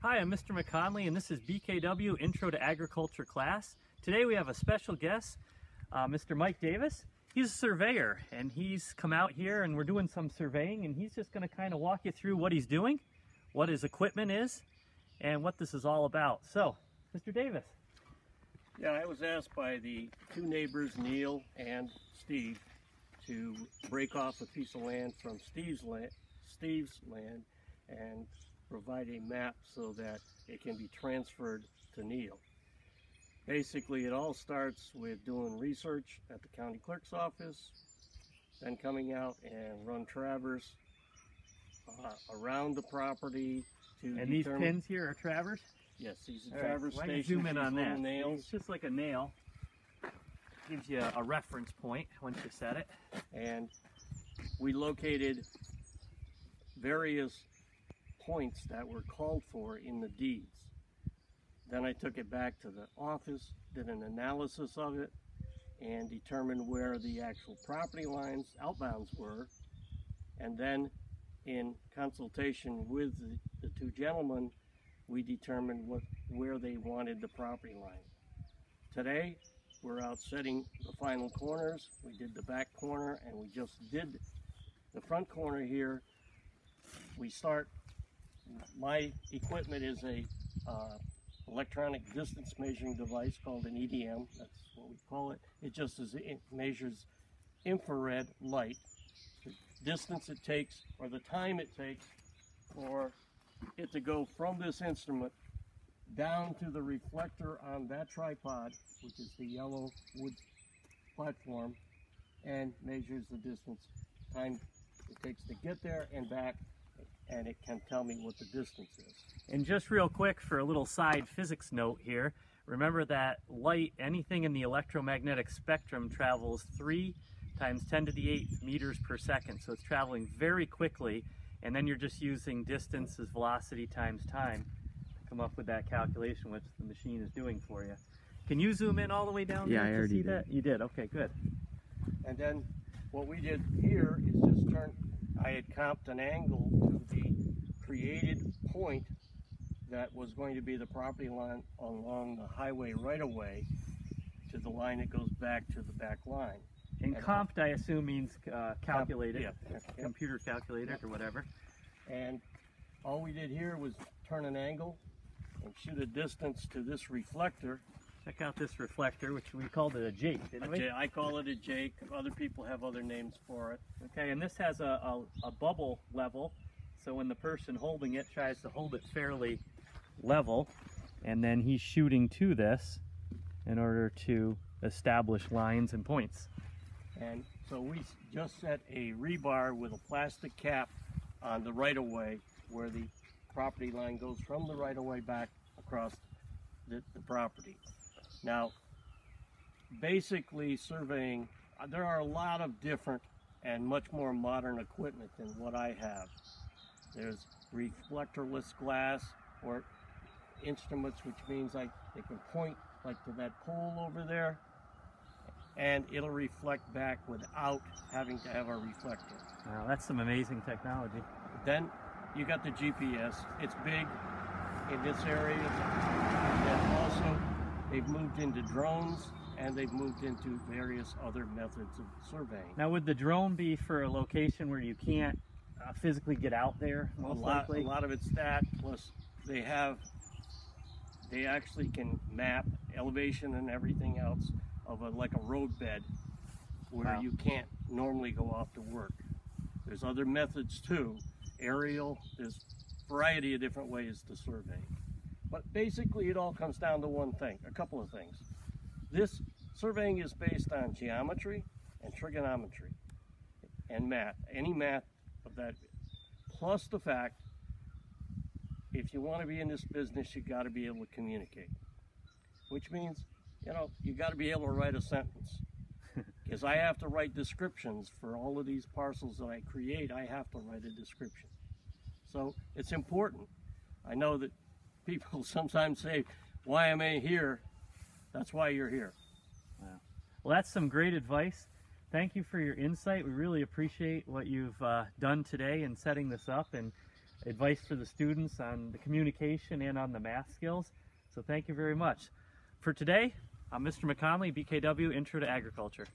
Hi, I'm Mr. McConley, and this is BKW Intro to Agriculture class. Today we have a special guest, Mr. Mike Davis. He's a surveyor, and he's come out here, and we're doing some surveying, and he's just going to kind of walk you through what he's doing, what his equipment is, and what this is all about. So, Mr. Davis. Yeah, I was asked by the two neighbors, Neil and Steve, to break off a piece of land from Steve's land and provide a map so that it can be transferred to Neil. Basically, it all starts with doing research at the county clerk's office, then coming out and run traverse around the property to And these pins here are traverse? Yes, these are traverse right, stations. zoom in on that. Nails. It's just like a nail. Gives you a reference point once you set it. And we located various points that were called for in the deeds. Then I took it back to the office, did an analysis of it, and determined where the actual property lines, outbounds were. And then in consultation with the two gentlemen, we determined where they wanted the property line. Today, we're out setting the final corners. We did the back corner, and we just did the front corner here. My equipment is a electronic distance measuring device called an EDM. That's what we call it. It measures infrared light, the distance it takes or the time it takes for it to go from this instrument down to the reflector on that tripod, which is the yellow wood platform, and measures the distance, time it takes to get there and back, and it can tell me what the distance is. And just real quick for a little side physics note here, remember that light, anything in the electromagnetic spectrum, travels 3 times 10 to the 8th meters per second. So it's traveling very quickly, and then you're just using distance as velocity times time to come up with that calculation, which the machine is doing for you. Can you zoom in all the way down there to see that? You did, okay, good. And then what we did here is just I had comped an angle to the created point that was going to be the property line along the highway right-of-way to the line that goes back to the back line. And comped, I assume, means calculated, yeah. computer calculated or whatever. And all we did here was turn an angle and shoot a distance to this reflector. Check out this reflector, which we called it a Jake, didn't we? I call it a Jake. Other people have other names for it. Okay, and this has a bubble level, so when the person holding it tries to hold it fairly level, and then he's shooting to this in order to establish lines and points. And so we just set a rebar with a plastic cap on the right-of-way where the property line goes from the right-of-way back across the property. Now, basically surveying, there are a lot of different and much more modern equipment than what I have. There's reflectorless glass or instruments, which means they can point like to that pole over there, and it'll reflect back without having to have a reflector. Wow, that's some amazing technology. Then you got the GPS. It's big in this area. And then also they've moved into drones, and they've moved into various other methods of surveying. Now, would the drone be for a location where you can't physically get out there, most likely? A lot of it's that, plus they actually can map elevation and everything else of like a roadbed where you can't normally go off to work. There's other methods too, aerial, there's a variety of different ways to survey. But basically it all comes down to one thing, a couple of things. This surveying is based on geometry and trigonometry and math, any math of that, plus the fact if you want to be in this business, you got to be able to communicate, which means, you got to be able to write a sentence. Because I have to write descriptions for all of these parcels that I create. I have to write a description. So it's important. I know that people sometimes say, why am I here? That's why you're here. Wow. Well, that's some great advice. Thank you for your insight. We really appreciate what you've done today in setting this up, and advice for the students on the communication and on the math skills. So thank you very much. For today, I'm Mr. McConley, BKW Intro to Agriculture.